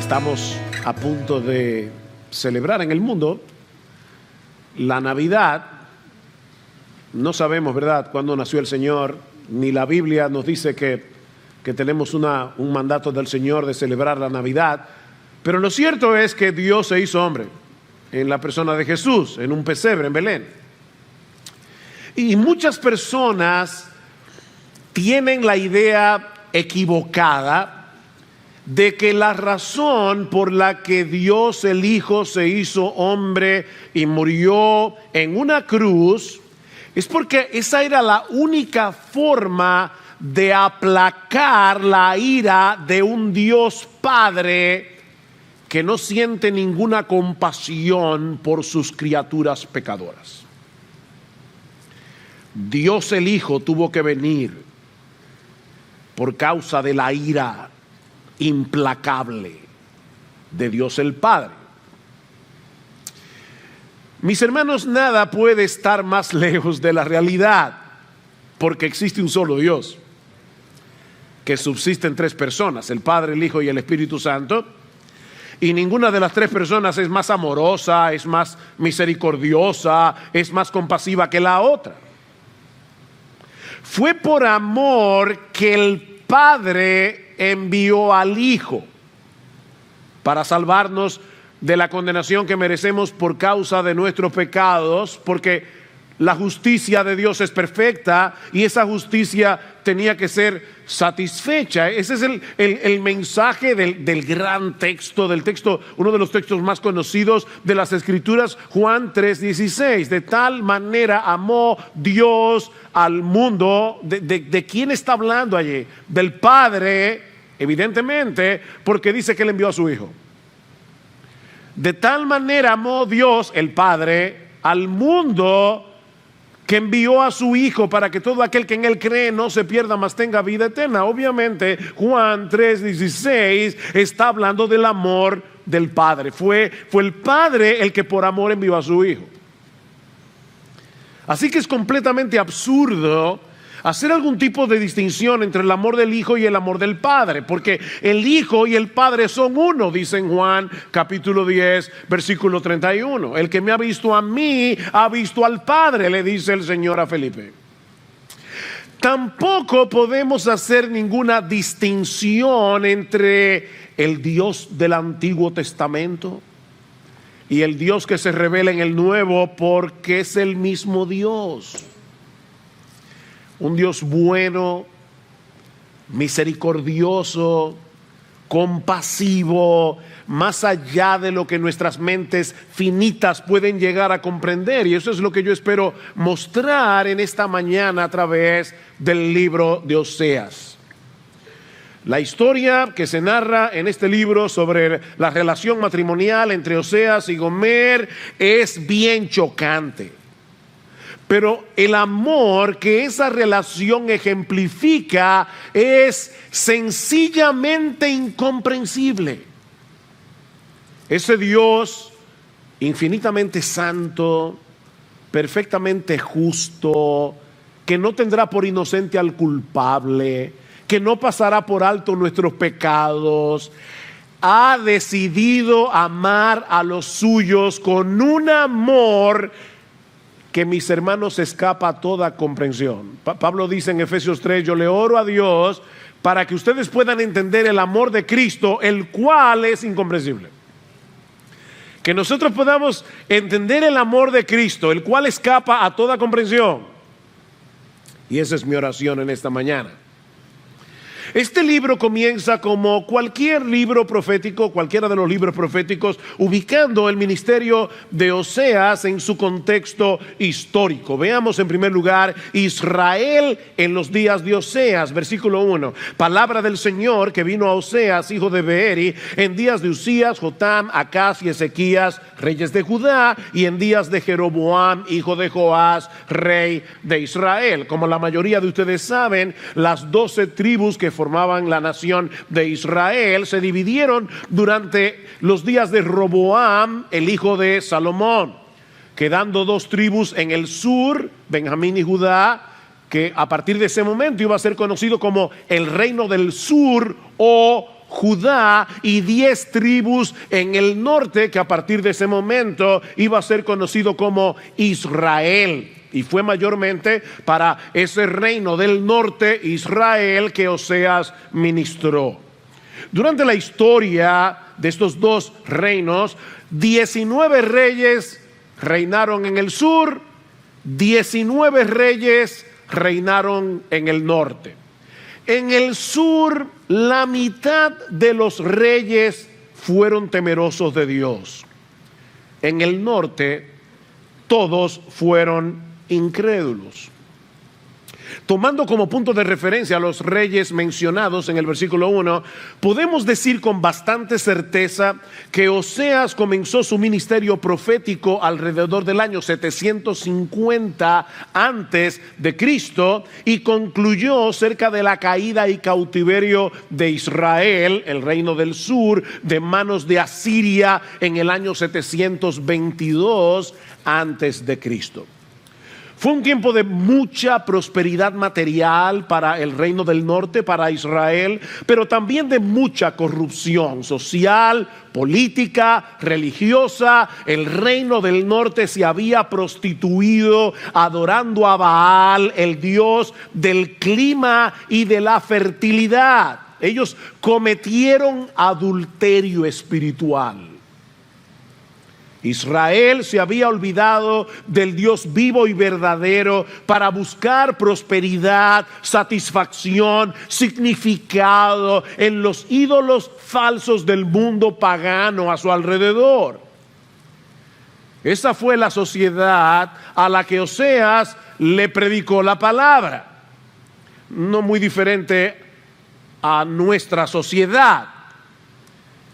Estamos a punto de celebrar en el mundo la Navidad. No sabemos, ¿verdad?, cuándo nació el Señor, ni la Biblia nos dice que tenemos un mandato del Señor de celebrar la Navidad, pero lo cierto es que Dios se hizo hombre en la persona de Jesús, en un pesebre en Belén. Y muchas personas tienen la idea equivocada de que la razón por la que Dios el Hijo se hizo hombre y murió en una cruz es porque esa era la única forma de aplacar la ira de un Dios Padre que no siente ninguna compasión por sus criaturas pecadoras. Dios el Hijo tuvo que venir por causa de la ira implacable de Dios el Padre. Mis hermanos, nada puede estar más lejos de la realidad, porque existe un solo Dios que subsiste en tres personas, el Padre, el Hijo y el Espíritu Santo, y ninguna de las tres personas es más amorosa, es más misericordiosa, es más compasiva que la otra. Fue por amor que el Padre envió al Hijo para salvarnos de la condenación que merecemos por causa de nuestros pecados, porque la justicia de Dios es perfecta y esa justicia tenía que ser satisfecha. Ese es el mensaje del gran texto, uno de los textos más conocidos de las Escrituras, Juan 3:16. De tal manera amó Dios al mundo. ¿De quién está hablando allí? Del Padre, evidentemente, porque dice que Él envió a su Hijo. De tal manera amó Dios, el Padre, al mundo, que envió a su Hijo para que todo aquel que en Él cree no se pierda, mas tenga vida eterna. Obviamente Juan 3:16 está hablando del amor del Padre. Fue el Padre el que por amor envió a su Hijo. Así que es completamente absurdo hacer algún tipo de distinción entre el amor del Hijo y el amor del Padre, porque el Hijo y el Padre son uno, dice en Juan capítulo 10, versículo 31. El que me ha visto a mí, ha visto al Padre, le dice el Señor a Felipe. Tampoco podemos hacer ninguna distinción entre el Dios del Antiguo Testamento y el Dios que se revela en el Nuevo, porque es el mismo Dios. Un Dios bueno, misericordioso, compasivo, más allá de lo que nuestras mentes finitas pueden llegar a comprender. Y eso es lo que yo espero mostrar en esta mañana a través del libro de Oseas. La historia que se narra en este libro sobre la relación matrimonial entre Oseas y Gomer es bien chocante. Pero el amor que esa relación ejemplifica es sencillamente incomprensible. Ese Dios infinitamente santo, perfectamente justo, que no tendrá por inocente al culpable, que no pasará por alto nuestros pecados, ha decidido amar a los suyos con un amor que, mis hermanos, escapa a toda comprensión. Pablo dice en Efesios 3, yo le oro a Dios para que ustedes puedan entender el amor de Cristo, el cual es incomprensible. Que nosotros podamos entender el amor de Cristo, el cual escapa a toda comprensión. Y esa es mi oración en esta mañana. Este libro comienza como cualquier libro profético, cualquiera de los libros proféticos, ubicando el ministerio de Oseas en su contexto histórico. Veamos en primer lugar Israel en los días de Oseas, versículo 1. Palabra del Señor que vino a Oseas, hijo de Beeri, en días de Usías, Jotam, Acaz y Ezequías, reyes de Judá, y en días de Jeroboam, hijo de Joás, rey de Israel. Como la mayoría de ustedes saben, las 12 tribus que formaban la nación de Israel se dividieron durante los días de Roboam, el hijo de Salomón, quedando 2 tribus en el sur, Benjamín y Judá, que a partir de ese momento iba a ser conocido como el reino del sur o Judá y 10 tribus en el norte, que a partir de ese momento iba a ser conocido como Israel. Y fue mayormente para ese reino del norte, Israel, que Oseas ministró. Durante la historia de estos dos reinos, 19 reyes reinaron en el sur, 19 reyes reinaron en el norte. En el sur, la mitad de los reyes fueron temerosos de Dios. En el norte, todos fueron incrédulos. Tomando como punto de referencia a los reyes mencionados en el versículo 1, podemos decir con bastante certeza que Oseas comenzó su ministerio profético alrededor del año 750 antes de Cristo y concluyó cerca de la caída y cautiverio de Israel, el reino del sur, de manos de Asiria en el año 722 antes de Cristo. Fue un tiempo de mucha prosperidad material para el reino del norte, para Israel, pero también de mucha corrupción social, política, religiosa. El reino del norte se había prostituido adorando a Baal, el dios del clima y de la fertilidad. Ellos cometieron adulterio espiritual. Israel se había olvidado del Dios vivo y verdadero para buscar prosperidad, satisfacción, significado en los ídolos falsos del mundo pagano a su alrededor. Esa fue la sociedad a la que Oseas le predicó la palabra. No muy diferente a nuestra sociedad.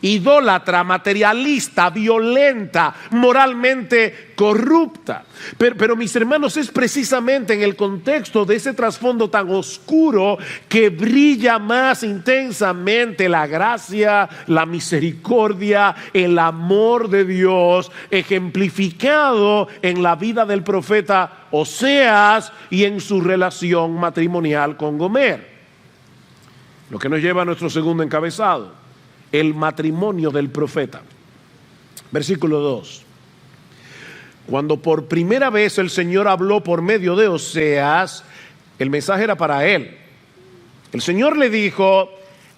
Idólatra, materialista, violenta, moralmente corrupta. Pero mis hermanos, es precisamente en el contexto de ese trasfondo tan oscuro que brilla más intensamente la gracia, la misericordia, el amor de Dios, ejemplificado en la vida del profeta Oseas y en su relación matrimonial con Gomer. Lo que nos lleva a nuestro segundo encabezado: el matrimonio del profeta. Versículo 2. Cuando por primera vez el Señor habló por medio de Oseas, el mensaje era para él. El Señor le dijo: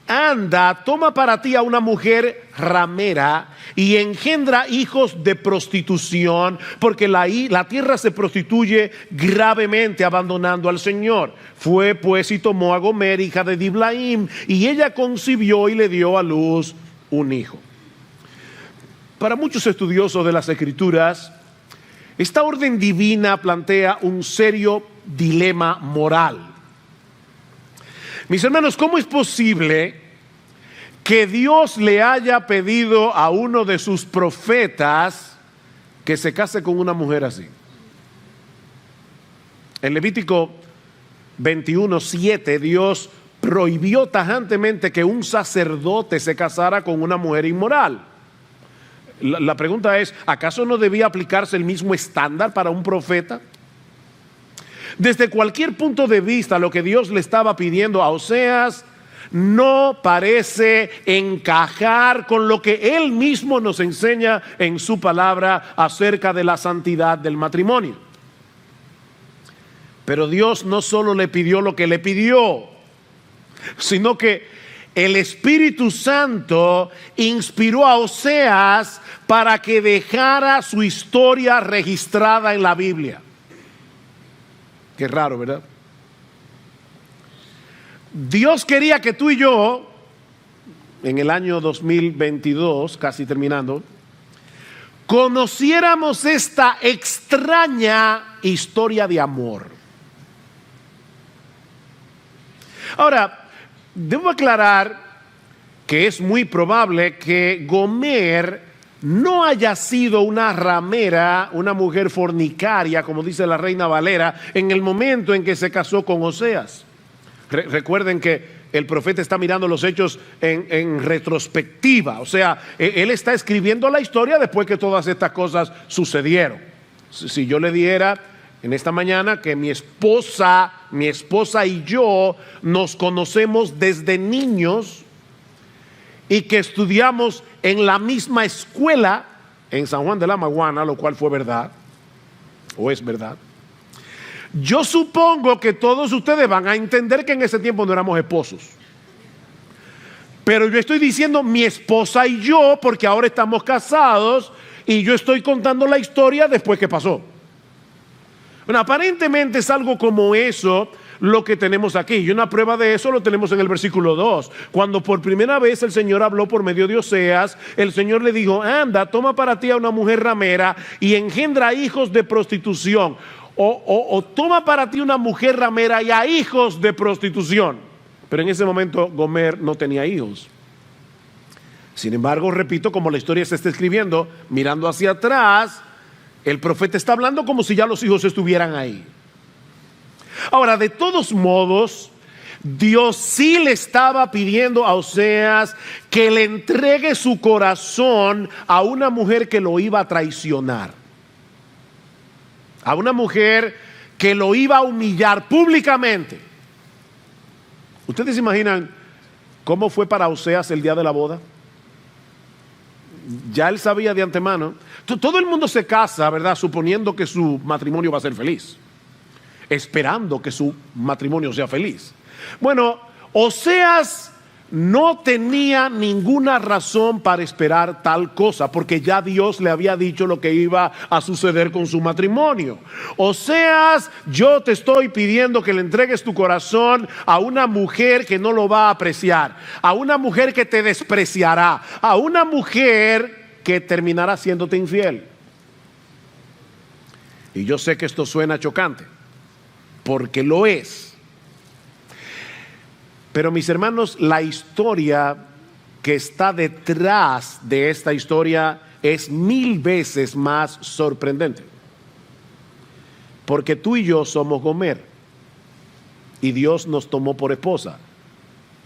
anda, toma para ti a una mujer ramera y engendra hijos de prostitución, porque la tierra se prostituye gravemente abandonando al Señor. Fue pues y tomó a Gomer, hija de Diblaim, y ella concibió y le dio a luz un hijo. Para muchos estudiosos de las Escrituras, esta orden divina plantea un serio dilema moral. Mis hermanos, ¿cómo es posible que Dios le haya pedido a uno de sus profetas que se case con una mujer así? En Levítico 21:7, Dios prohibió tajantemente que un sacerdote se casara con una mujer inmoral. La pregunta es, ¿acaso no debía aplicarse el mismo estándar para un profeta? Desde cualquier punto de vista, lo que Dios le estaba pidiendo a Oseas no parece encajar con lo que Él mismo nos enseña en su palabra acerca de la santidad del matrimonio. Pero Dios no solo le pidió lo que le pidió, sino que el Espíritu Santo inspiró a Oseas para que dejara su historia registrada en la Biblia. Qué raro, ¿verdad? Dios quería que tú y yo, en el año 2022, casi terminando, conociéramos esta extraña historia de amor. Ahora, debo aclarar que es muy probable que Gomer no haya sido una ramera, una mujer fornicaria, como dice la Reina Valera, en el momento en que se casó con Oseas. Recuerden que el profeta está mirando los hechos en retrospectiva, o sea, él está escribiendo la historia después que todas estas cosas sucedieron. Si yo le diera en esta mañana que mi esposa y yo nos conocemos desde niños y que estudiamos en la misma escuela en San Juan de la Maguana, lo cual fue verdad, o es verdad, yo supongo que todos ustedes van a entender que en ese tiempo no éramos esposos. Pero yo estoy diciendo mi esposa y yo, porque ahora estamos casados y yo estoy contando la historia después que pasó. Bueno, aparentemente es algo como eso lo que tenemos aquí. Y una prueba de eso lo tenemos en el versículo 2. Cuando por primera vez el Señor habló por medio de Oseas, el Señor le dijo: anda, toma para ti a una mujer ramera y engendra hijos de prostitución. O toma para ti una mujer ramera y a hijos de prostitución. Pero en ese momento Gomer no tenía hijos. Sin embargo, repito, como la historia se está escribiendo, mirando hacia atrás, el profeta está hablando como si ya los hijos estuvieran ahí. Ahora, de todos modos, Dios sí le estaba pidiendo a Oseas que le entregue su corazón a una mujer que lo iba a traicionar, a una mujer que lo iba a humillar públicamente. ¿Ustedes se imaginan cómo fue para Oseas el día de la boda? Ya él sabía de antemano. Todo el mundo se casa, ¿verdad?, suponiendo que su matrimonio va a ser feliz, esperando que su matrimonio sea feliz. Bueno, Oseas no tenía ninguna razón para esperar tal cosa, porque ya Dios le había dicho lo que iba a suceder con su matrimonio. Oseas, yo te estoy pidiendo que le entregues tu corazón a una mujer que no lo va a apreciar, a una mujer que te despreciará, a una mujer que terminará siéndote infiel. Y yo sé que esto suena chocante, porque lo es. Pero mis hermanos, la historia que está detrás de esta historia es 1000 veces más sorprendente. Porque tú y yo somos Gomer y Dios nos tomó por esposa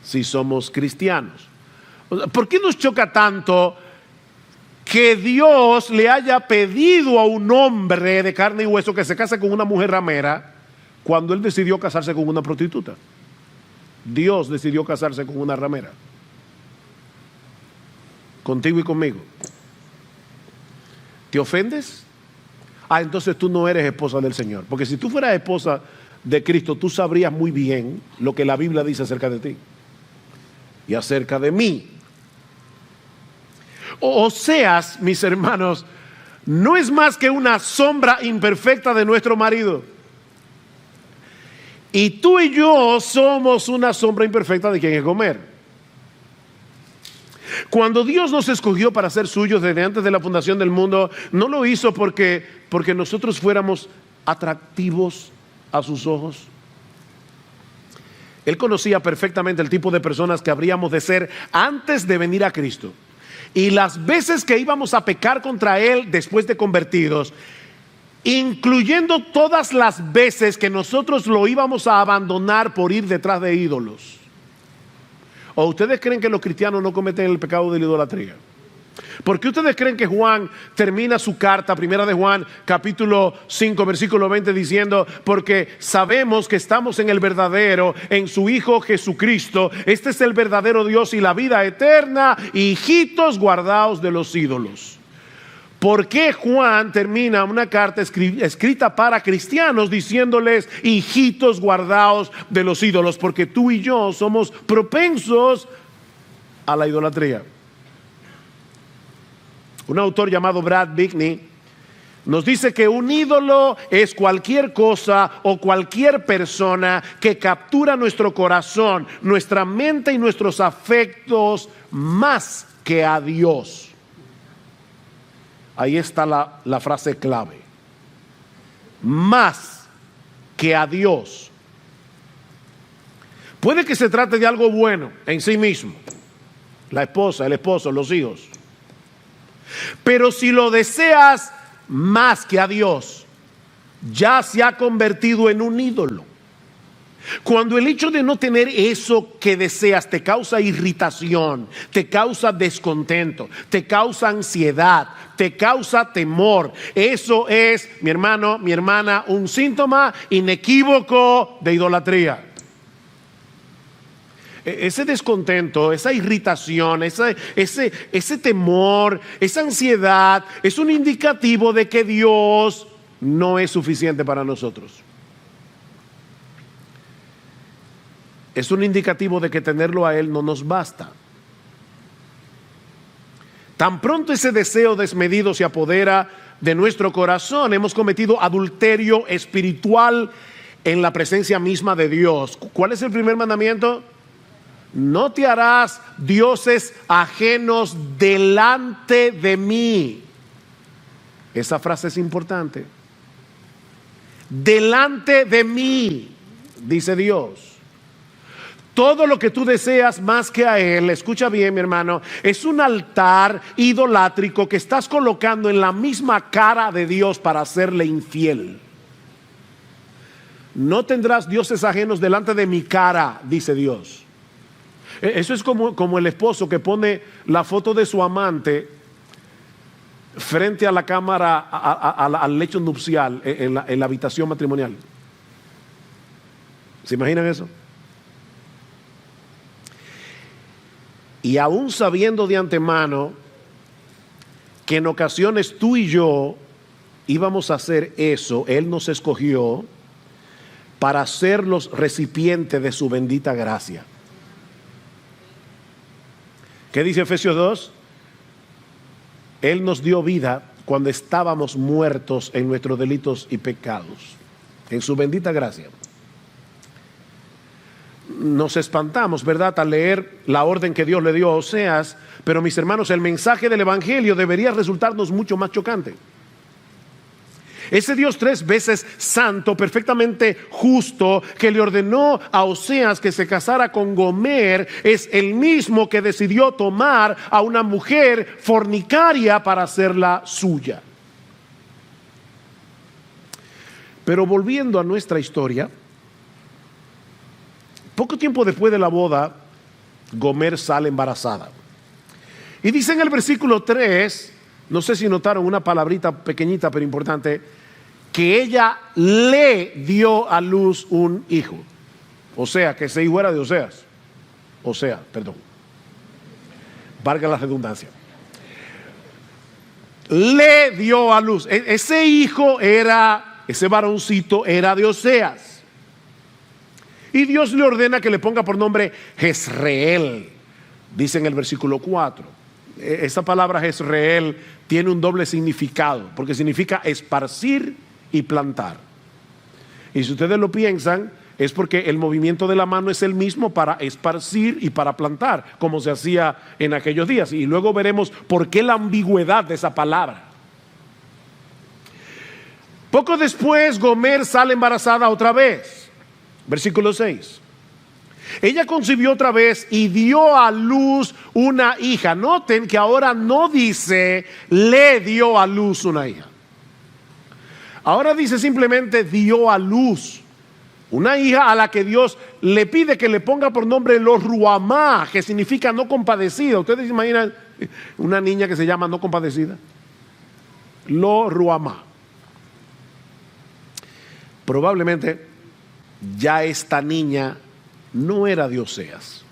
si somos cristianos. ¿Por qué nos choca tanto que Dios le haya pedido a un hombre de carne y hueso que se case con una mujer ramera cuando él decidió casarse con una prostituta? Dios decidió casarse con una ramera, contigo y conmigo. ¿Te ofendes? Entonces tú no eres esposa del Señor. Porque si tú fueras esposa de Cristo, tú sabrías muy bien lo que la Biblia dice acerca de ti y acerca de mí. Oseas, mis hermanos, no es más que una sombra imperfecta de nuestro marido. Y tú y yo somos una sombra imperfecta de quien es Gomer. Cuando Dios nos escogió para ser suyos desde antes de la fundación del mundo, no lo hizo porque nosotros fuéramos atractivos a sus ojos. Él conocía perfectamente el tipo de personas que habríamos de ser antes de venir a Cristo. Y las veces que íbamos a pecar contra Él después de convertidos, incluyendo todas las veces que nosotros lo íbamos a abandonar por ir detrás de ídolos. ¿O ustedes creen que los cristianos no cometen el pecado de la idolatría? ¿Por qué ustedes creen que Juan termina su carta, primera de Juan, capítulo 5, versículo 20, diciendo: porque sabemos que estamos en el verdadero, en su Hijo Jesucristo, este es el verdadero Dios y la vida eterna, hijitos guardaos de los ídolos? ¿Por qué Juan termina una carta escrita para cristianos diciéndoles: hijitos guardaos de los ídolos? Porque tú y yo somos propensos a la idolatría. Un autor llamado Brad Bickney nos dice que un ídolo es cualquier cosa o cualquier persona que captura nuestro corazón, nuestra mente y nuestros afectos más que a Dios. Ahí está la frase clave: más que a Dios. Puede que se trate de algo bueno en sí mismo, la esposa, el esposo, los hijos. Pero si lo deseas más que a Dios, ya se ha convertido en un ídolo. Cuando el hecho de no tener eso que deseas te causa irritación, te causa descontento, te causa ansiedad, te causa temor, eso es, mi hermano, mi hermana, un síntoma inequívoco de idolatría. ese descontento, esa irritación, ese temor, esa ansiedad, es un indicativo de que Dios no es suficiente para nosotros. Es un indicativo de que tenerlo a Él no nos basta. Tan pronto ese deseo desmedido se apodera de nuestro corazón, hemos cometido adulterio espiritual en la presencia misma de Dios. ¿Cuál es el primer mandamiento? No te harás dioses ajenos delante de mí. Esa frase es importante. Delante de mí, dice Dios. Todo lo que tú deseas más que a Él, escucha bien, mi hermano, es un altar idolátrico que estás colocando en la misma cara de Dios para hacerle infiel. No tendrás dioses ajenos delante de mi cara, dice Dios. Eso es como el esposo que pone la foto de su amante frente a la cámara, al lecho nupcial en la habitación matrimonial. ¿Se imaginan eso? Y aún sabiendo de antemano que en ocasiones tú y yo íbamos a hacer eso, Él nos escogió para ser los recipientes de su bendita gracia. ¿Qué dice Efesios 2? Él nos dio vida cuando estábamos muertos en nuestros delitos y pecados, en su bendita gracia. Nos espantamos, ¿verdad?, al leer la orden que Dios le dio a Oseas, pero mis hermanos, el mensaje del Evangelio debería resultarnos mucho más chocante. Ese Dios 3 veces santo, perfectamente justo, que le ordenó a Oseas que se casara con Gomer, es el mismo que decidió tomar a una mujer fornicaria para hacerla suya. Pero volviendo a nuestra historia, poco tiempo después de la boda, Gomer sale embarazada. Y dice en el versículo 3, no sé si notaron una palabrita pequeñita pero importante, que ella le dio a luz un hijo. O sea, que ese hijo era de Oseas. Valga la redundancia. Le dio a luz. Ese hijo ese varoncito era de Oseas. Y Dios le ordena que le ponga por nombre Jezreel, dice en el versículo 4. Esa palabra Jezreel tiene un doble significado, porque significa esparcir y plantar. Y si ustedes lo piensan, es porque el movimiento de la mano es el mismo para esparcir y para plantar, como se hacía en aquellos días. Y luego veremos por qué la ambigüedad de esa palabra. Poco después, Gomer sale embarazada otra vez. Versículo 6. Ella concibió otra vez y dio a luz una hija. Noten que ahora no dice le dio a luz una hija. Ahora dice simplemente dio a luz una hija a la que Dios le pide que le ponga por nombre Lo Ruamá, que significa no compadecida. ¿Ustedes se imaginan una niña que se llama no compadecida? Lo Ruamá. Probablemente ya esta niña no era de Oseas.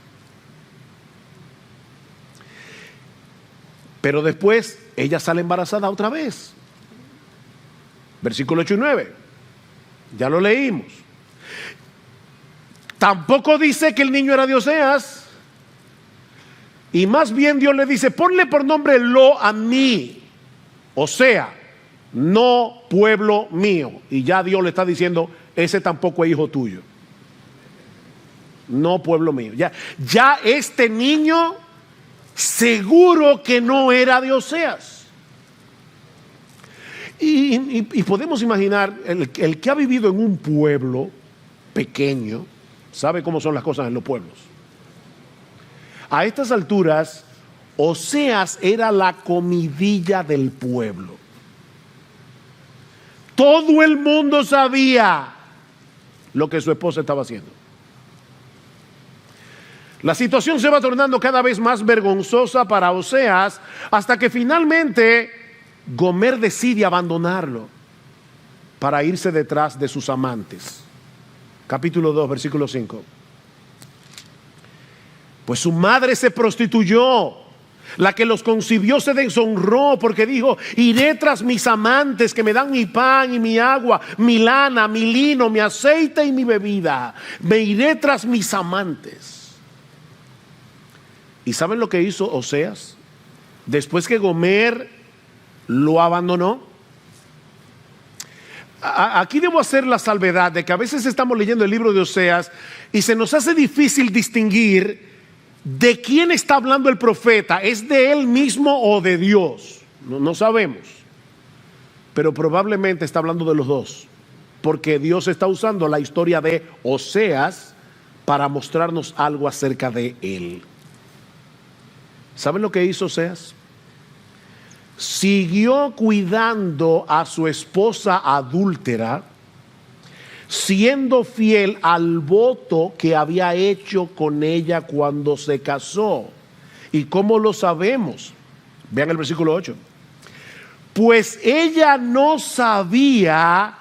Pero después ella sale embarazada otra vez. Versículo 8 y 9. Ya lo leímos. Tampoco dice que el niño era de Oseas. Y más bien Dios le dice, ponle por nombre Lo a mí. O sea, no pueblo mío. Y ya Dios le está diciendo, ese tampoco es hijo tuyo. No pueblo mío. Ya este niño seguro que no era de Oseas. Y podemos imaginar, el que ha vivido en un pueblo pequeño, sabe cómo son las cosas en los pueblos. A estas alturas, Oseas era la comidilla del pueblo. Todo el mundo sabía lo que su esposa estaba haciendo. La situación se va tornando cada vez más vergonzosa para Oseas, hasta que finalmente Gomer decide abandonarlo para irse detrás de sus amantes. Capítulo 2, versículo 5. Pues su madre se prostituyó. La que los concibió se deshonró porque dijo: iré tras mis amantes que me dan mi pan y mi agua, mi lana, mi lino, mi aceite y mi bebida. Me iré tras mis amantes. ¿Y saben lo que hizo Oseas? Después que Gomer lo abandonó. Aquí debo hacer la salvedad de que a veces estamos leyendo el libro de Oseas y se nos hace difícil distinguir ¿de quién está hablando el profeta? ¿Es de él mismo o de Dios? No sabemos. Pero probablemente está hablando de los dos, porque Dios está usando la historia de Oseas para mostrarnos algo acerca de él. ¿Saben lo que hizo Oseas? Siguió cuidando a su esposa adúltera, siendo fiel al voto que había hecho con ella cuando se casó. ¿Y cómo lo sabemos? Vean el versículo 8. Pues ella no sabía,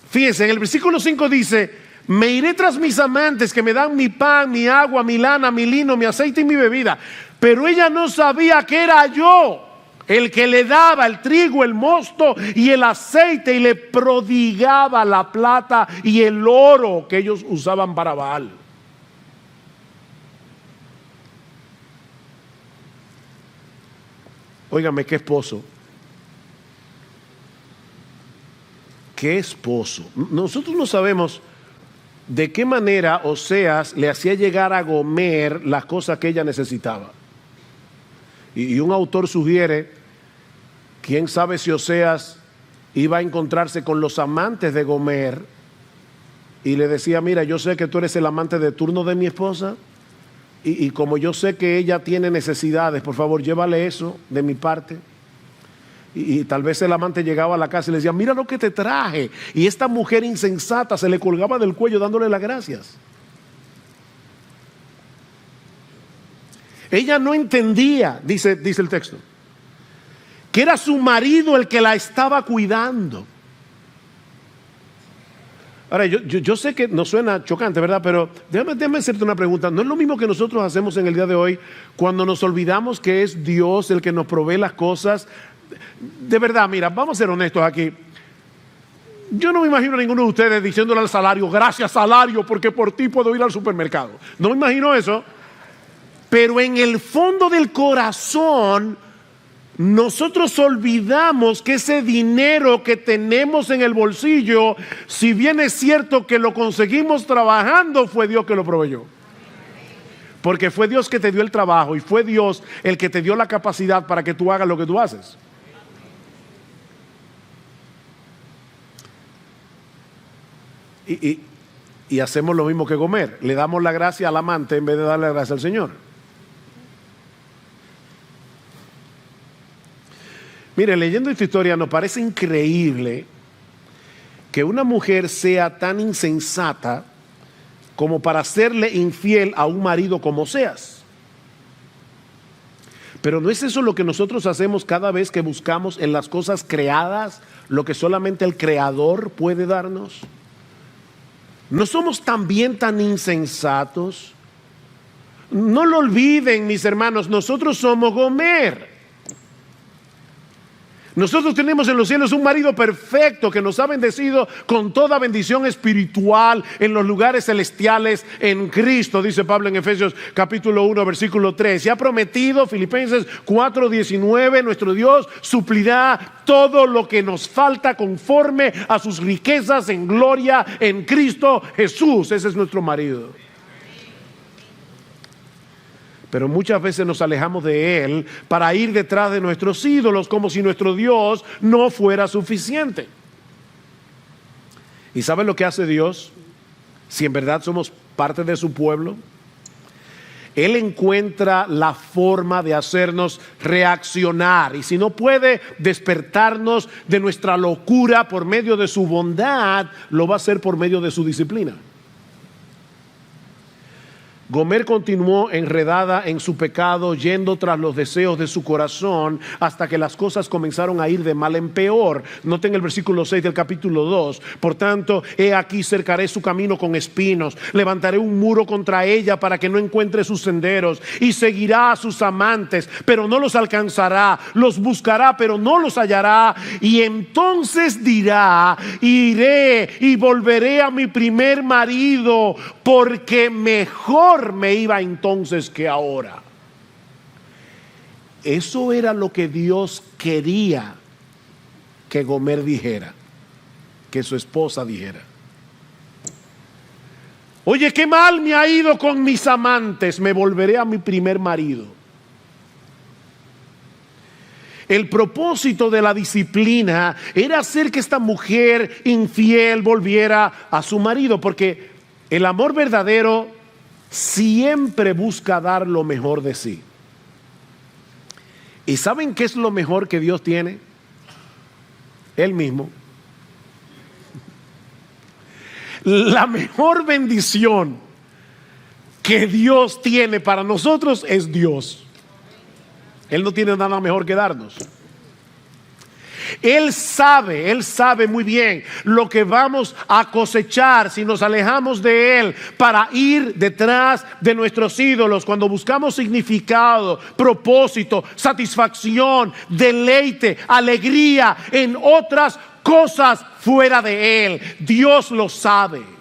fíjense, en el versículo 5 dice: me iré tras mis amantes que me dan mi pan, mi agua, mi lana, mi lino, mi aceite y mi bebida. Pero ella no sabía que era yo el que le daba el trigo, el mosto y el aceite, y le prodigaba la plata y el oro que ellos usaban para Baal. Óigame, qué esposo. Qué esposo. Nosotros no sabemos de qué manera Oseas le hacía llegar a Gomer las cosas que ella necesitaba. Y un autor sugiere: quién sabe si Oseas iba a encontrarse con los amantes de Gomer y le decía: mira, yo sé que tú eres el amante de turno de mi esposa, y como yo sé que ella tiene necesidades, por favor llévale eso de mi parte. Y tal vez el amante llegaba a la casa y le decía: mira lo que te traje, y esta mujer insensata se le colgaba del cuello dándole las gracias. Ella no entendía, dice el texto, que era su marido el que la estaba cuidando. Ahora, yo sé que nos suena chocante, ¿verdad? Pero déjame hacerte una pregunta. ¿No es lo mismo que nosotros hacemos en el día de hoy cuando nos olvidamos que es Dios el que nos provee las cosas? De verdad, mira, vamos a ser honestos aquí. Yo no me imagino a ninguno de ustedes diciéndole al salario: gracias, salario, porque por ti puedo ir al supermercado. No me imagino eso. Pero en el fondo del corazón, nosotros olvidamos que ese dinero que tenemos en el bolsillo, si bien es cierto que lo conseguimos trabajando, fue Dios que lo proveyó. Porque fue Dios que te dio el trabajo y fue Dios el que te dio la capacidad para que tú hagas lo que tú haces. Y hacemos lo mismo que Gomer. Le damos la gracia al amante en vez de darle la gracia al Señor. Mire, leyendo esta historia nos parece increíble que una mujer sea tan insensata como para serle infiel a un marido como Oseas. Pero ¿no es eso lo que nosotros hacemos cada vez que buscamos en las cosas creadas lo que solamente el Creador puede darnos? ¿No somos también tan insensatos? No lo olviden, mis hermanos, nosotros somos Gomer. Nosotros tenemos en los cielos un marido perfecto que nos ha bendecido con toda bendición espiritual en los lugares celestiales en Cristo, dice Pablo en Efesios capítulo 1 versículo 3. Y ha prometido, Filipenses 4:19, nuestro Dios suplirá todo lo que nos falta conforme a sus riquezas en gloria en Cristo Jesús. Ese es nuestro marido. Pero muchas veces nos alejamos de Él para ir detrás de nuestros ídolos, como si nuestro Dios no fuera suficiente. ¿Y saben lo que hace Dios? Si en verdad somos parte de su pueblo, Él encuentra la forma de hacernos reaccionar. Y si no puede despertarnos de nuestra locura por medio de su bondad, lo va a hacer por medio de su disciplina. Gomer continuó enredada en su pecado, yendo tras los deseos de su corazón, hasta que las cosas comenzaron a ir de mal en peor. Noten el versículo 6 del capítulo 2. Por tanto, he aquí cercaré su camino con espinos, levantaré un muro contra ella para que no encuentre sus senderos, y seguirá a sus amantes, pero no los alcanzará, los buscará, pero no los hallará, y entonces dirá: iré y volveré a mi primer marido, porque mejor me iba entonces que ahora. Eso era lo que Dios quería que Gomer dijera, que su esposa dijera. Oye, qué mal me ha ido con mis amantes, me volveré a mi primer marido. El propósito de la disciplina era hacer que esta mujer infiel volviera a su marido, porque el amor verdadero siempre busca dar lo mejor de sí. ¿Y saben qué es lo mejor que Dios tiene? Él mismo. La mejor bendición que Dios tiene para nosotros es Dios. Él no tiene nada mejor que darnos. Él sabe muy bien lo que vamos a cosechar si nos alejamos de Él para ir detrás de nuestros ídolos. Cuando buscamos significado, propósito, satisfacción, deleite, alegría en otras cosas fuera de Él. Dios lo sabe.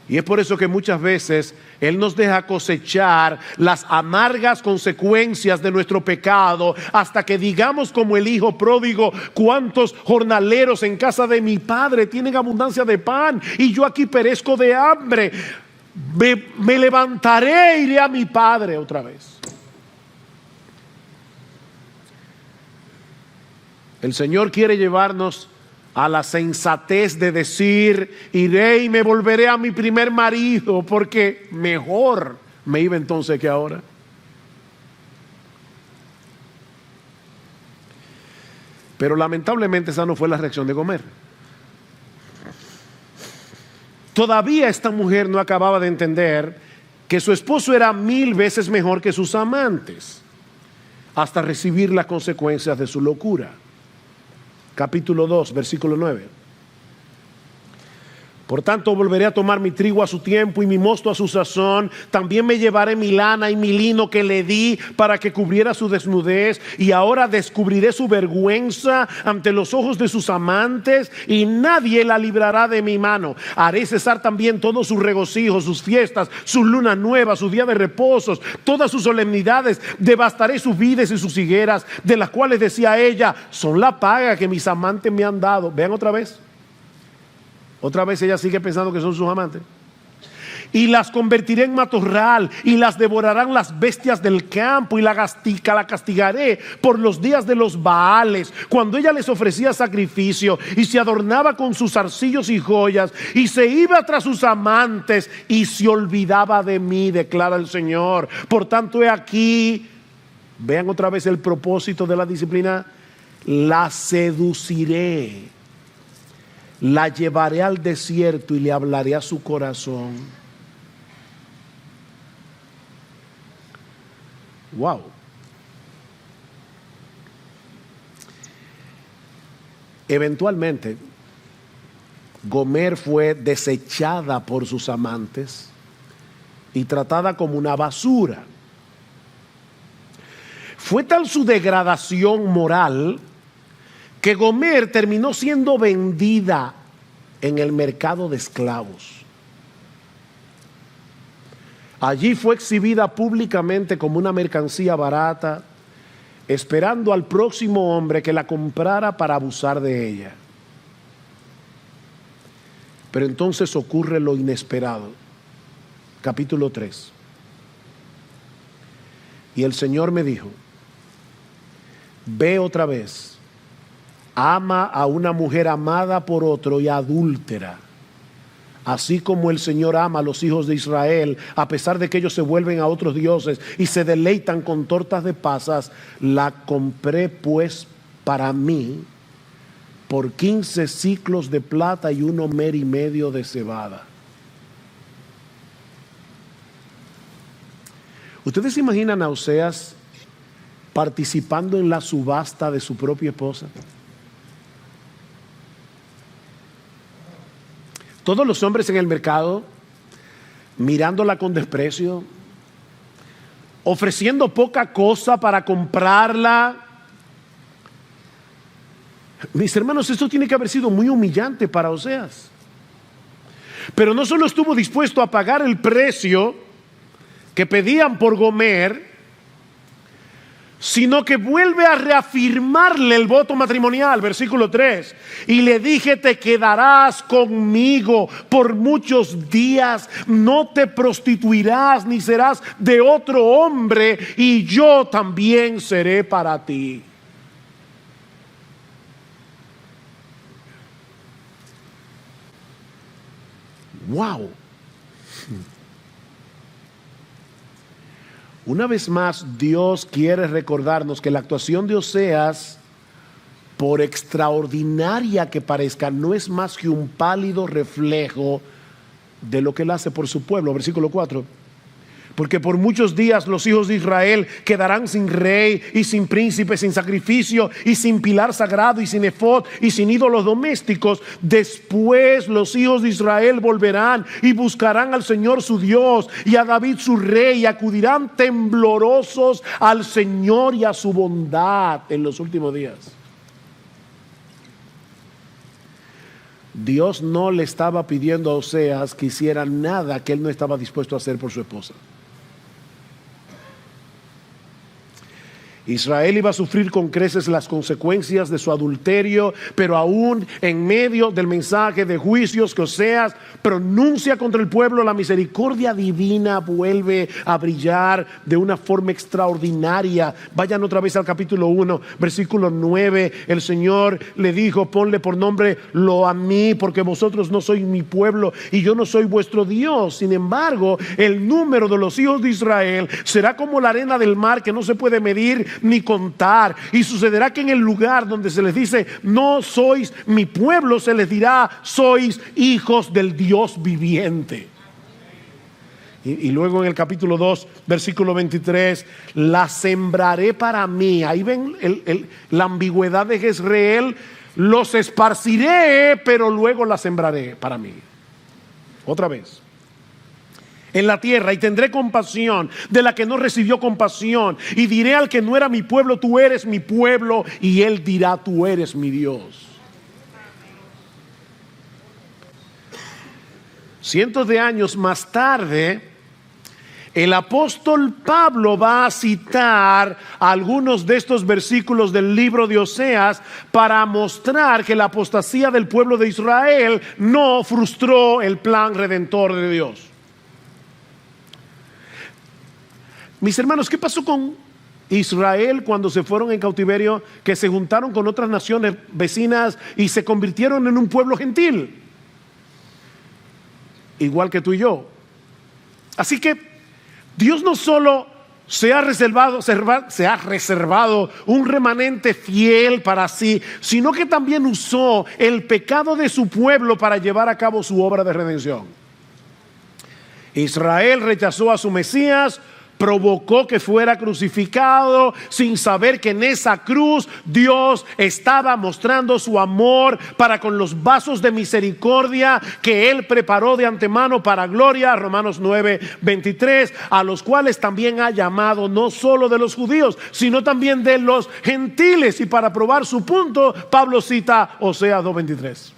Y es por eso que muchas veces Él nos deja cosechar las amargas consecuencias de nuestro pecado, hasta que digamos como el hijo pródigo: cuántos jornaleros en casa de mi padre tienen abundancia de pan, y yo aquí perezco de hambre. Me levantaré e iré a mi padre otra vez. El Señor quiere llevarnos a la sensatez de decir: iré y me volveré a mi primer marido, porque mejor me iba entonces que ahora. Pero lamentablemente esa no fue la reacción de Gomer. Todavía esta mujer no acababa de entender que su esposo era 1000 veces mejor que sus amantes, hasta recibir las consecuencias de su locura. Capítulo 2, versículo 9. Por tanto, volveré a tomar mi trigo a su tiempo y mi mosto a su sazón. También me llevaré mi lana y mi lino que le di para que cubriera su desnudez. Y ahora descubriré su vergüenza ante los ojos de sus amantes, y nadie la librará de mi mano. Haré cesar también todos sus regocijos, sus fiestas, sus lunas nuevas, sus días de reposos, todas sus solemnidades. Devastaré sus vides y sus higueras, de las cuales decía ella: son la paga que mis amantes me han dado. Vean otra vez. Otra vez ella sigue pensando que son sus amantes. Y las convertiré en matorral, y las devorarán las bestias del campo, y la castigaré por los días de los Baales, cuando ella les ofrecía sacrificio y se adornaba con sus zarcillos y joyas, y se iba tras sus amantes y se olvidaba de mí, declara el Señor. Por tanto, he aquí, vean otra vez el propósito de la disciplina: la seduciré, la llevaré al desierto y le hablaré a su corazón. Wow. Eventualmente, Gomer fue desechada por sus amantes y tratada como una basura. Fue tal su degradación moral que Gomer terminó siendo vendida en el mercado de esclavos. Allí fue exhibida públicamente como una mercancía barata, esperando al próximo hombre que la comprara para abusar de ella. Pero entonces ocurre lo inesperado. Capítulo 3. Y el Señor me dijo: ve otra vez, ama a una mujer amada por otro y adúltera, así como el Señor ama a los hijos de Israel, a pesar de que ellos se vuelven a otros dioses y se deleitan con tortas de pasas. La compré pues para mí por 15 siclos de plata y 1 omer y medio de cebada. ¿Ustedes se imaginan a Oseas participando en la subasta de su propia esposa? Todos los hombres en el mercado mirándola con desprecio, ofreciendo poca cosa para comprarla. Mis hermanos, esto tiene que haber sido muy humillante para Oseas. Pero no solo estuvo dispuesto a pagar el precio que pedían por Gomer, sino que vuelve a reafirmarle el voto matrimonial, versículo 3. Y le dije, te quedarás conmigo por muchos días, no te prostituirás ni serás de otro hombre, y yo también seré para ti. Wow. Una vez más, Dios quiere recordarnos que la actuación de Oseas, por extraordinaria que parezca, no es más que un pálido reflejo de lo que Él hace por su pueblo. Versículo 4. Porque por muchos días los hijos de Israel quedarán sin rey y sin príncipe, sin sacrificio y sin pilar sagrado y sin efod y sin ídolos domésticos. Después los hijos de Israel volverán y buscarán al Señor su Dios y a David su rey, y acudirán temblorosos al Señor y a su bondad en los últimos días. Dios no le estaba pidiendo a Oseas que hiciera nada que él no estaba dispuesto a hacer por su esposa. Israel iba a sufrir con creces las consecuencias de su adulterio, pero aún en medio del mensaje de juicios que Oseas pronuncia contra el pueblo, la misericordia divina vuelve a brillar de una forma extraordinaria. Vayan otra vez al capítulo 1, versículo 9. El Señor le dijo, ponle por nombre Lo Amí, porque vosotros no sois mi pueblo y yo no soy vuestro Dios. Sin embargo, el número de los hijos de Israel será como la arena del mar, que no se puede medir ni contar. Y sucederá que en el lugar donde se les dice no sois mi pueblo, se les dirá sois hijos del Dios viviente. Y luego en el capítulo 2, versículo 23, la sembraré para mí. Ahí ven la ambigüedad de Jezreel. Los esparciré, pero luego la sembraré para mí. Otra vez. En la tierra, y tendré compasión de la que no recibió compasión, y diré al que no era mi pueblo, tú eres mi pueblo, y él dirá, tú eres mi Dios. Cientos de años más tarde, el apóstol Pablo va a citar algunos de estos versículos del libro de Oseas para mostrar que la apostasía del pueblo de Israel no frustró el plan redentor de Dios. Mis hermanos, ¿qué pasó con Israel cuando se fueron en cautiverio? Que se juntaron con otras naciones vecinas y se convirtieron en un pueblo gentil, igual que tú y yo. Así que Dios no solo se ha reservado un remanente fiel para sí, sino que también usó el pecado de su pueblo para llevar a cabo su obra de redención. Israel rechazó a su Mesías, provocó que fuera crucificado sin saber que en esa cruz Dios estaba mostrando su amor para con los vasos de misericordia que Él preparó de antemano para gloria. Romanos 9:23, a los cuales también ha llamado no solo de los judíos, sino también de los gentiles. Y para probar su punto, Pablo cita Oseas 2:23.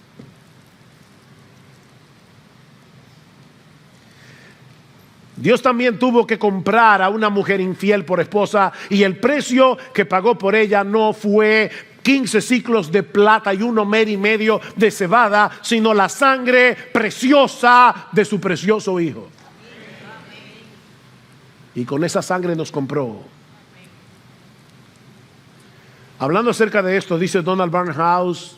Dios también tuvo que comprar a una mujer infiel por esposa, y el precio que pagó por ella no fue 15 ciclos de plata y 1 omer y medio de cebada, sino la sangre preciosa de su precioso hijo. Y con esa sangre nos compró. Hablando acerca de esto, dice Donald Barnhouse,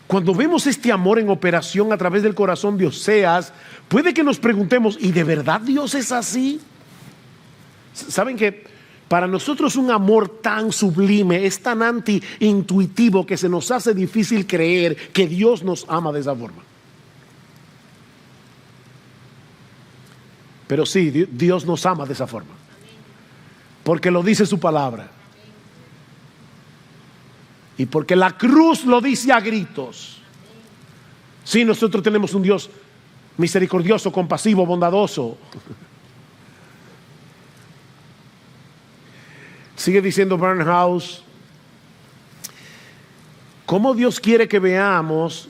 cuando vemos este amor en operación a través del corazón de Oseas, puede que nos preguntemos, ¿y de verdad Dios es así? ¿Saben que para nosotros un amor tan sublime es tan anti-intuitivo que se nos hace difícil creer que Dios nos ama de esa forma? Pero sí, Dios nos ama de esa forma. porque lo dice su palabra. Y porque la cruz lo dice a gritos. Sí, nosotros tenemos un Dios misericordioso, compasivo, bondadoso. Sigue diciendo Barnhouse, cómo Dios quiere que veamos,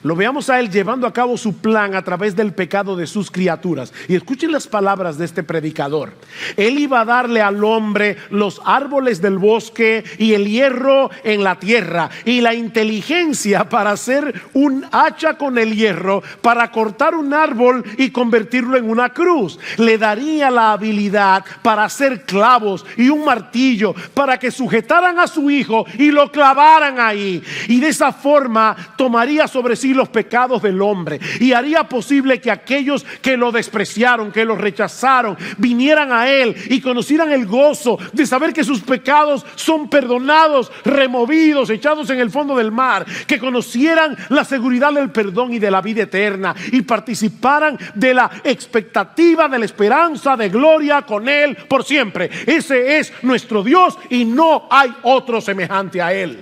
lo veamos a Él llevando a cabo su plan a través del pecado de sus criaturas. Y escuchen las palabras de este predicador. Él iba a darle al hombre los árboles del bosque y el hierro en la tierra y la inteligencia para hacer un hacha con el hierro, para cortar un árbol y convertirlo en una cruz. Le daría la habilidad para hacer clavos y un martillo para que sujetaran a su hijo y lo clavaran ahí. Y de esa forma tomaría sobre sí los pecados del hombre y haría posible que aquellos que lo despreciaron, que lo rechazaron, vinieran a Él y conocieran el gozo de saber que sus pecados son perdonados, removidos, echados en el fondo del mar, que conocieran la seguridad del perdón y de la vida eterna y participaran de la expectativa, de la esperanza de gloria con Él por siempre. Ese es nuestro Dios y no hay otro semejante a Él.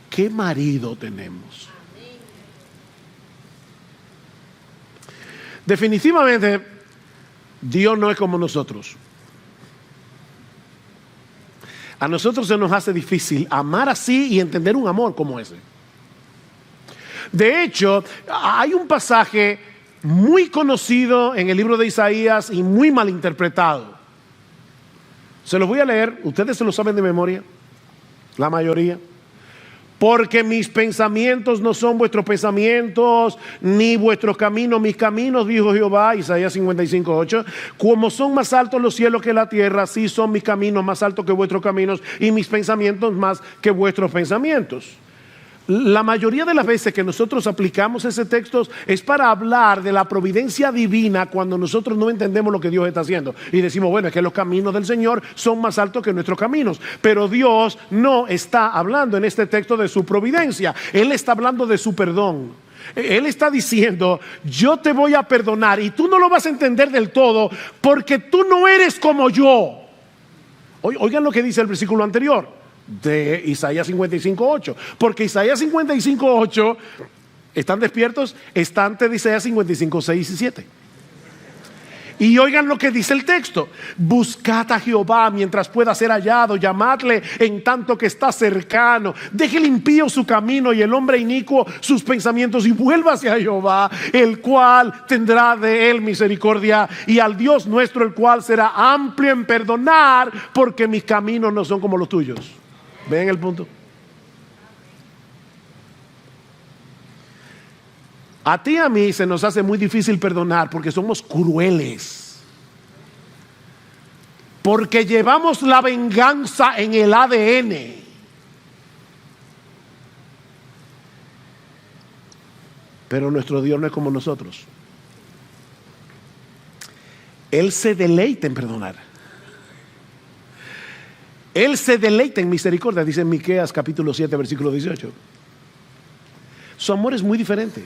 ¿Qué marido tenemos? Definitivamente Dios no es como nosotros. A nosotros se nos hace difícil amar así y entender un amor como ese. De hecho, hay un pasaje muy conocido en el libro de Isaías y muy mal interpretado. Se los voy a leer, ustedes se lo saben de memoria. La mayoría. Porque mis pensamientos no son vuestros pensamientos, ni vuestros caminos mis caminos, dijo Jehová, Isaías 55:8. Como son más altos los cielos que la tierra, así son mis caminos más altos que vuestros caminos, y mis pensamientos más que vuestros pensamientos. La mayoría de las veces que nosotros aplicamos ese texto es para hablar de la providencia divina cuando nosotros no entendemos lo que Dios está haciendo y decimos, bueno, es que los caminos del Señor son más altos que nuestros caminos, pero Dios no está hablando en este texto de su providencia. Él está hablando de su perdón. Él está diciendo, yo te voy a perdonar y tú no lo vas a entender del todo porque tú no eres como yo. Oigan lo que dice el versículo anterior de Isaías 55:8, porque Isaías 55:8, ¿están despiertos? Está antes de Isaías 55:6 y 7. Y oigan lo que dice el texto: buscad a Jehová mientras pueda ser hallado, llamadle en tanto que está cercano. Deje el impío su camino y el hombre inicuo sus pensamientos, y vuélvase a Jehová, el cual tendrá de él misericordia, y al Dios nuestro, el cual será amplio en perdonar, porque mis caminos no son como los tuyos. ¿Ven el punto? A ti y a mí se nos hace muy difícil perdonar porque somos crueles, porque llevamos la venganza en el ADN. Pero nuestro Dios no es como nosotros. Él se deleita en perdonar. Él se deleita en misericordia, dice en Miqueas capítulo 7 versículo 18. Su amor es muy diferente.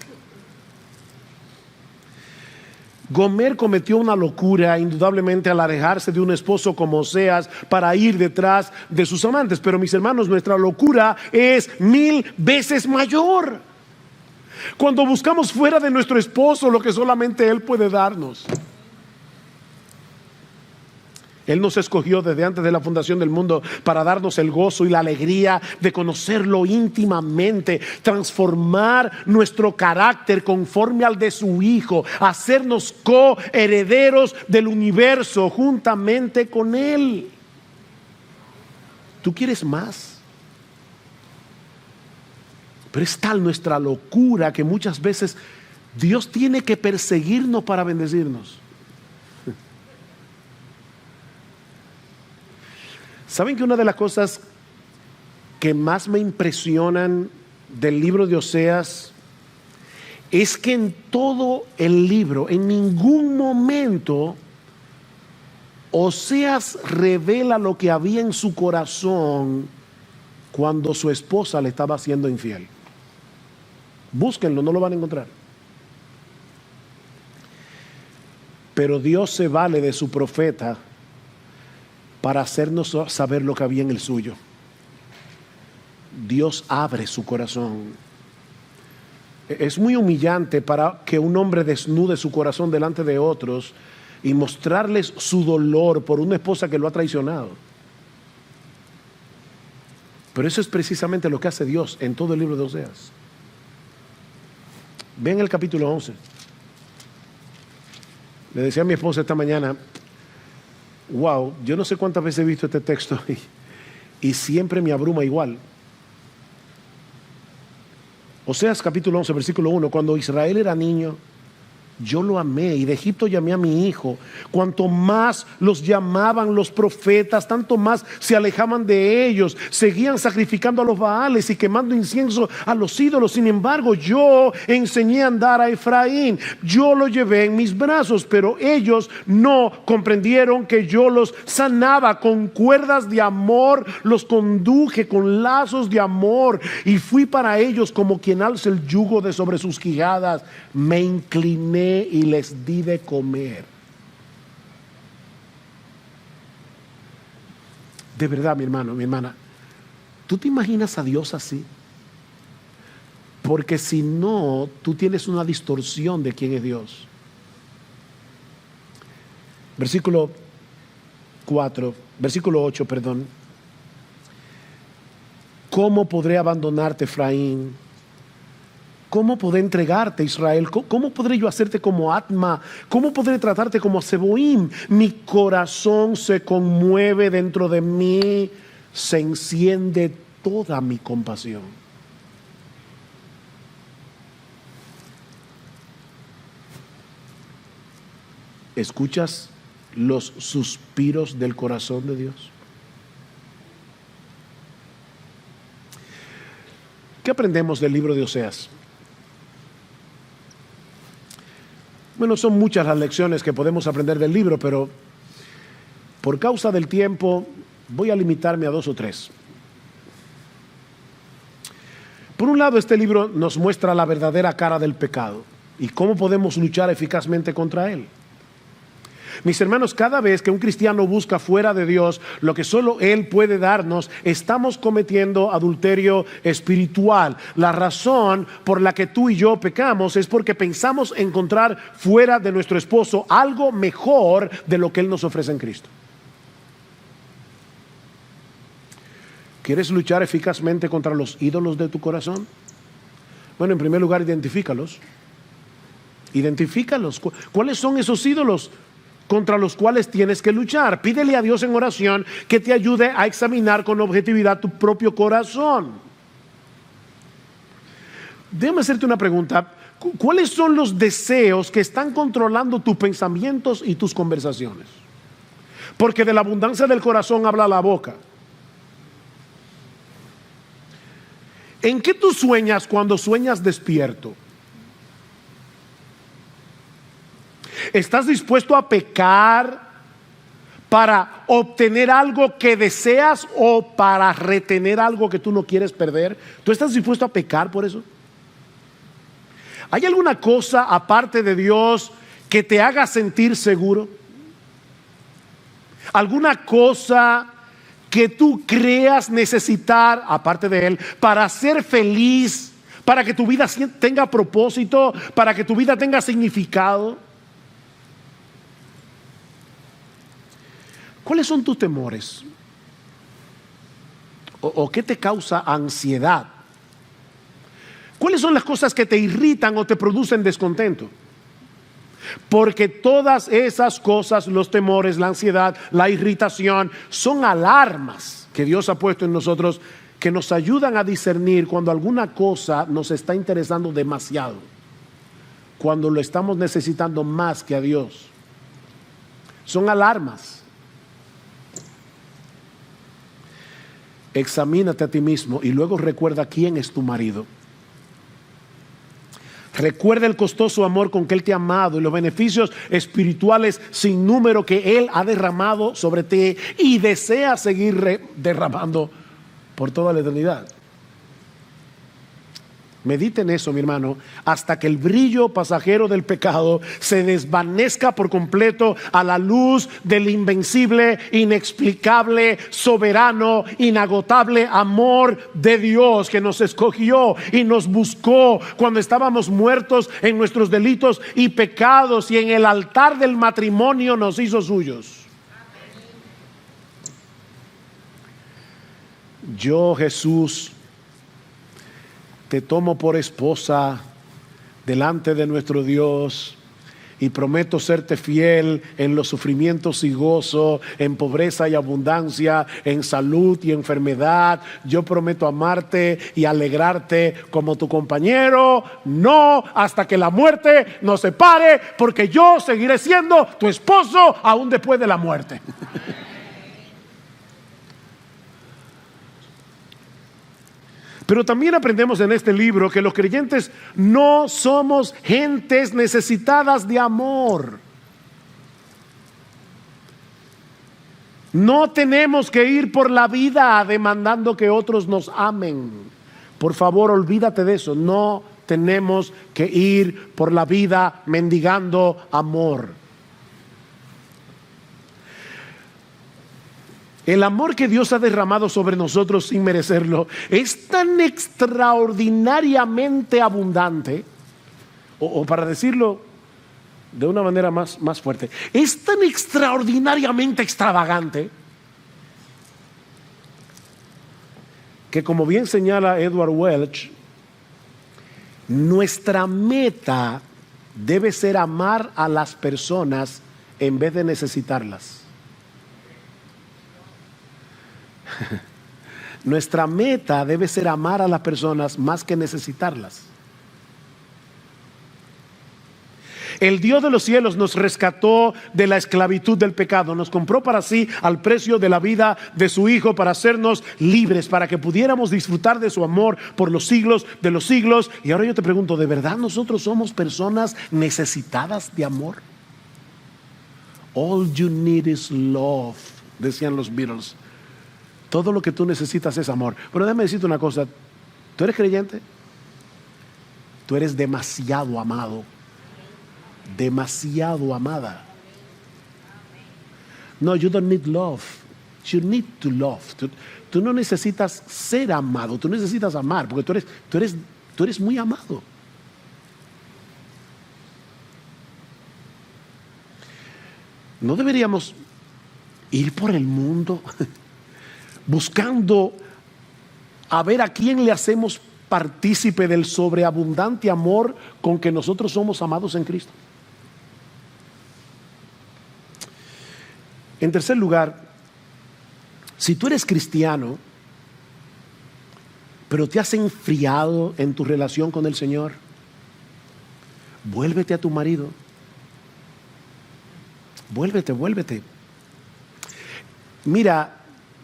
Gomer cometió una locura indudablemente al alejarse de un esposo como Oseas para ir detrás de sus amantes. Pero mis hermanos, nuestra locura es 1000 veces mayor cuando buscamos fuera de nuestro esposo lo que solamente Él puede darnos. Él nos escogió desde antes de la fundación del mundo para darnos el gozo y la alegría de conocerlo íntimamente, transformar nuestro carácter conforme al de su Hijo, hacernos coherederos del universo juntamente con Él. ¿Tú quieres más? Pero es tal nuestra locura que muchas veces Dios tiene que perseguirnos para bendecirnos. ¿Saben que una de las cosas que más me impresionan del libro de Oseas es que en todo el libro, en ningún momento, Oseas revela lo que había en su corazón cuando su esposa le estaba siendo infiel? Búsquenlo, no lo van a encontrar. Pero Dios se vale de su profeta para hacernos saber lo que había en el suyo. Dios abre su corazón. Es muy humillante para que un hombre desnude su corazón delante de otros y mostrarles su dolor por una esposa que lo ha traicionado. Pero eso es precisamente lo que hace Dios en todo el libro de Oseas. Ven el capítulo 11. Le decía a mi esposa esta mañana, wow, yo no sé cuántas veces he visto este texto y siempre me abruma igual. Oseas capítulo 11, versículo 1, cuando Israel era niño, yo lo amé y de Egipto llamé a mi hijo. Cuanto más los llamaban los profetas, tanto más se alejaban de ellos. Seguían sacrificando a los baales y quemando incienso a los ídolos. Sin embargo, yo enseñé a andar a Efraín. Yo lo llevé en mis brazos, pero ellos no comprendieron que yo los sanaba con cuerdas de amor. Los conduje con lazos de amor y fui para ellos como quien alza el yugo de sobre sus quijadas. Me incliné y les di de comer. De verdad, mi hermano, mi hermana, ¿tú te imaginas a Dios así? Porque si no, tú tienes una distorsión de quién es Dios. Versículo 8, perdón. ¿Cómo podré abandonarte, Efraín? ¿Cómo podré entregarte, Israel? ¿Cómo podré yo hacerte como Atma? ¿Cómo podré tratarte como Seboim? Mi corazón se conmueve dentro de mí, se enciende toda mi compasión. ¿Escuchas los suspiros del corazón de Dios? ¿Qué aprendemos del libro de Oseas? Bueno, son muchas las lecciones que podemos aprender del libro, pero por causa del tiempo voy a limitarme a 2 o 3. Por un lado, este libro nos muestra la verdadera cara del pecado y cómo podemos luchar eficazmente contra él. Mis hermanos, cada vez que un cristiano busca fuera de Dios lo que solo Él puede darnos, estamos cometiendo adulterio espiritual. La razón por la que tú y yo pecamos es porque pensamos encontrar fuera de nuestro esposo algo mejor de lo que Él nos ofrece en Cristo. ¿Quieres luchar eficazmente contra los ídolos de tu corazón? Bueno, en primer lugar, identifícalos. Identifícalos. ¿Cuáles son esos ídolos contra los cuales tienes que luchar? Pídele a Dios en oración que te ayude a examinar con objetividad tu propio corazón. Déjame hacerte una pregunta. ¿Cuáles son los deseos que están controlando tus pensamientos y tus conversaciones? Porque de la abundancia del corazón habla la boca. ¿En qué tú sueñas cuando sueñas despierto? ¿Estás dispuesto a pecar para obtener algo que deseas o para retener algo que tú no quieres perder? ¿Tú estás dispuesto a pecar por eso? ¿Hay alguna cosa aparte de Dios que te haga sentir seguro? ¿Alguna cosa que tú creas necesitar aparte de Él para ser feliz, para que tu vida tenga propósito, para que tu vida tenga significado? ¿Cuáles son tus temores? ¿O qué te causa ansiedad? ¿Cuáles son las cosas que te irritan o te producen descontento? Porque todas esas cosas, los temores, la ansiedad, la irritación, son alarmas que Dios ha puesto en nosotros que nos ayudan a discernir cuando alguna cosa nos está interesando demasiado, cuando lo estamos necesitando más que a Dios. Son alarmas. Examínate a ti mismo y luego recuerda quién es tu marido. Recuerda el costoso amor con que Él te ha amado y los beneficios espirituales sin número que Él ha derramado sobre ti y desea seguir derramando por toda la eternidad. Medite en eso, mi hermano, hasta que el brillo pasajero del pecado se desvanezca por completo a la luz del invencible, inexplicable, soberano, inagotable amor de Dios, que nos escogió y nos buscó cuando estábamos muertos en nuestros delitos y pecados, y en el altar del matrimonio nos hizo suyos. Yo, Jesús, te tomo por esposa delante de nuestro Dios y prometo serte fiel en los sufrimientos y gozo, en pobreza y abundancia, en salud y enfermedad. Yo prometo amarte y alegrarte como tu compañero, no hasta que la muerte nos separe, porque yo seguiré siendo tu esposo aún después de la muerte. Pero también aprendemos en este libro que los creyentes no somos gentes necesitadas de amor. No tenemos que ir por la vida demandando que otros nos amen. Por favor, olvídate de eso. No tenemos que ir por la vida mendigando amor. El amor que Dios ha derramado sobre nosotros sin merecerlo es tan extraordinariamente abundante, o para decirlo de una manera más fuerte, es tan extraordinariamente extravagante, que, como bien señala Edward Welch, nuestra meta debe ser amar a las personas en vez de necesitarlas. Nuestra meta debe ser amar a las personas más que necesitarlas. El Dios de los cielos nos rescató de la esclavitud del pecado, nos compró para sí al precio de la vida de su Hijo, para hacernos libres, para que pudiéramos disfrutar de su amor por los siglos de los siglos. Y ahora yo te pregunto, ¿de verdad nosotros somos personas necesitadas de amor? All you need is love, decían los Beatles. Todo lo que tú necesitas es amor. Pero déjame decirte una cosa, ¿tú eres creyente? Tú eres demasiado amado, demasiado amada. No, you don't need love, you need to love. Tú no necesitas ser amado, tú necesitas amar, porque tú eres muy amado. ¿No deberíamos ir por el mundo buscando a ver a quién le hacemos partícipe del sobreabundante amor con que nosotros somos amados en Cristo? En tercer lugar, si tú eres cristiano, pero te has enfriado en tu relación con el Señor, vuélvete a tu marido. Vuélvete. Mira,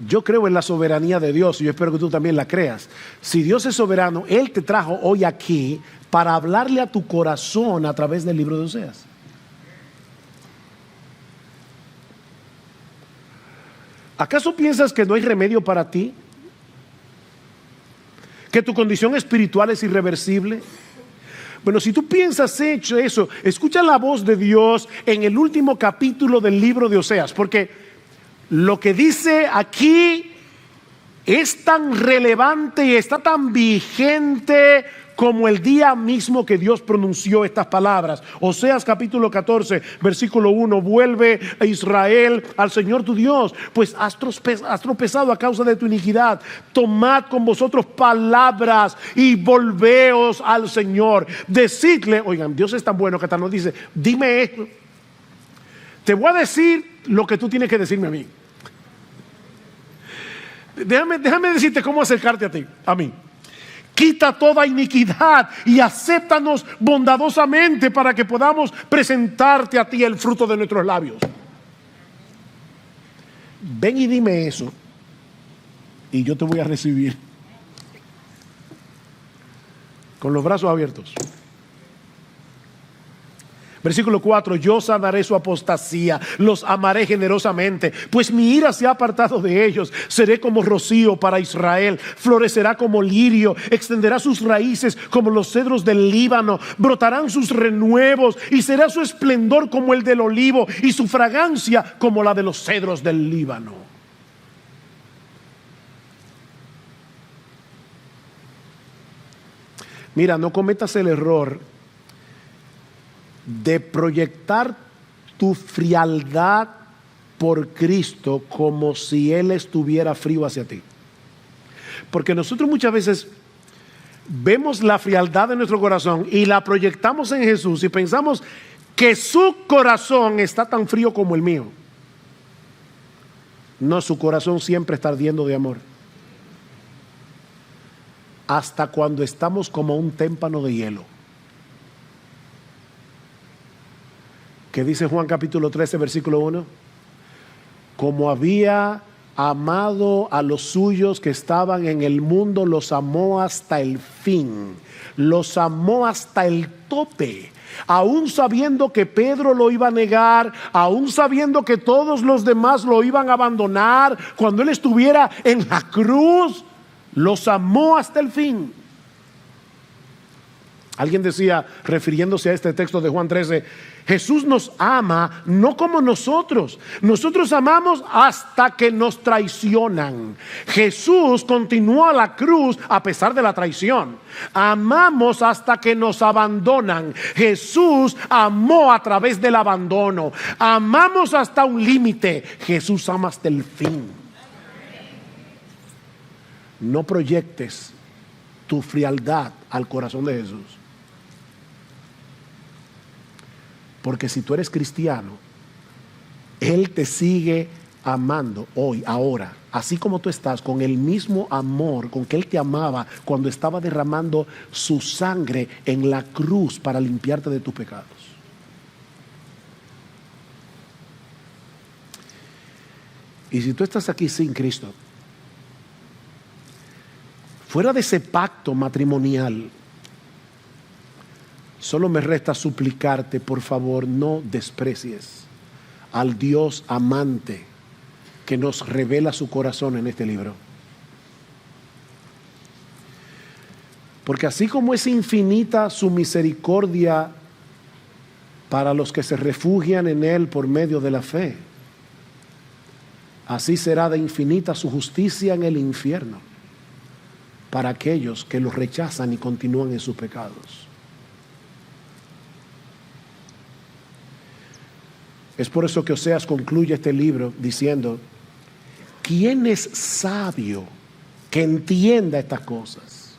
yo creo en la soberanía de Dios y yo espero que tú también la creas. Si Dios es soberano, Él te trajo hoy aquí para hablarle a tu corazón a través del libro de Oseas. ¿Acaso piensas que no hay remedio para ti? ¿Que tu condición espiritual es irreversible? Bueno, si tú piensas hecho eso, escucha la voz de Dios en el último capítulo del libro de Oseas, porque lo que dice aquí es tan relevante y está tan vigente como el día mismo que Dios pronunció estas palabras. Oseas capítulo 14, versículo 1: vuelve a Israel al Señor tu Dios, pues has tropezado a causa de tu iniquidad. Tomad con vosotros palabras y volveos al Señor. Decidle, oigan, Dios es tan bueno que hasta nos dice, dime esto. Te voy a decir lo que tú tienes que decirme a mí. Déjame decirte cómo acercarte a mí. Quita toda iniquidad y acéptanos bondadosamente para que podamos presentarte a ti el fruto de nuestros labios. Ven y dime eso y yo te voy a recibir con los brazos abiertos. Versículo 4, yo sanaré su apostasía, los amaré generosamente, pues mi ira se ha apartado de ellos. Seré como rocío para Israel, florecerá como lirio, extenderá sus raíces como los cedros del Líbano, brotarán sus renuevos y será su esplendor como el del olivo y su fragancia como la de los cedros del Líbano. Mira, no cometas el error de proyectar tu frialdad por Cristo como si Él estuviera frío hacia ti. Porque nosotros muchas veces vemos la frialdad de nuestro corazón y la proyectamos en Jesús y pensamos que su corazón está tan frío como el mío. No, su corazón siempre está ardiendo de amor. Hasta cuando estamos como un témpano de hielo. ¿Qué dice Juan capítulo 13, versículo 1? Como había amado a los suyos que estaban en el mundo, los amó hasta el fin. Los amó hasta el tope. Aún sabiendo que Pedro lo iba a negar, aún sabiendo que todos los demás lo iban a abandonar, cuando él estuviera en la cruz, los amó hasta el fin. Alguien decía, refiriéndose a este texto de Juan 13, Jesús nos ama no como nosotros amamos hasta que nos traicionan. Jesús continuó a la cruz a pesar de la traición. Amamos hasta que nos abandonan. Jesús amó a través del abandono. Amamos hasta un límite. Jesús ama hasta el fin. No proyectes tu frialdad al corazón de Jesús. Porque si tú eres cristiano, Él te sigue amando hoy, ahora, así como tú estás, con el mismo amor con que Él te amaba cuando estaba derramando su sangre en la cruz para limpiarte de tus pecados. Y si tú estás aquí sin Cristo, fuera de ese pacto matrimonial, solo me resta suplicarte, por favor, no desprecies al Dios amante que nos revela su corazón en este libro. Porque así como es infinita su misericordia para los que se refugian en Él por medio de la fe, así será de infinita su justicia en el infierno para aquellos que lo rechazan y continúan en sus pecados. Es por eso que Oseas concluye este libro diciendo, ¿quién es sabio que entienda estas cosas?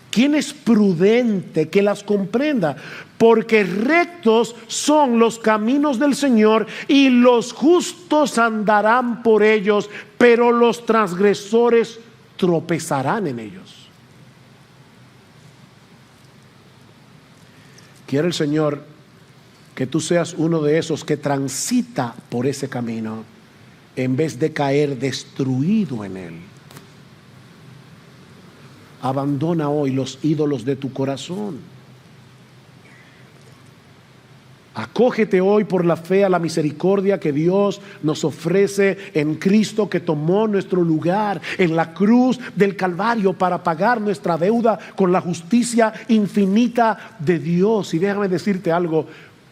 ¿Quién es prudente que las comprenda? Porque rectos son los caminos del Señor y los justos andarán por ellos, pero los transgresores tropezarán en ellos. Quiere el Señor que tú seas uno de esos que transita por ese camino en vez de caer destruido en él. Abandona hoy los ídolos de tu corazón. Acógete hoy por la fe a la misericordia que Dios nos ofrece en Cristo, que tomó nuestro lugar en la cruz del Calvario para pagar nuestra deuda con la justicia infinita de Dios. Y déjame decirte algo,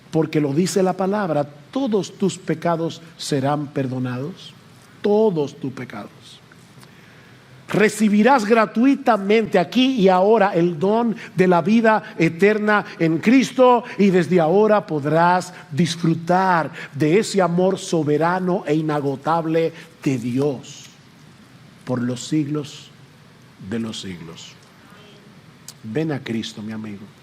porque lo dice la palabra, todos tus pecados serán perdonados. Todos tus pecados. Recibirás gratuitamente aquí y ahora el don de la vida eterna en Cristo, y desde ahora podrás disfrutar de ese amor soberano e inagotable de Dios por los siglos de los siglos. Ven a Cristo, mi amigo.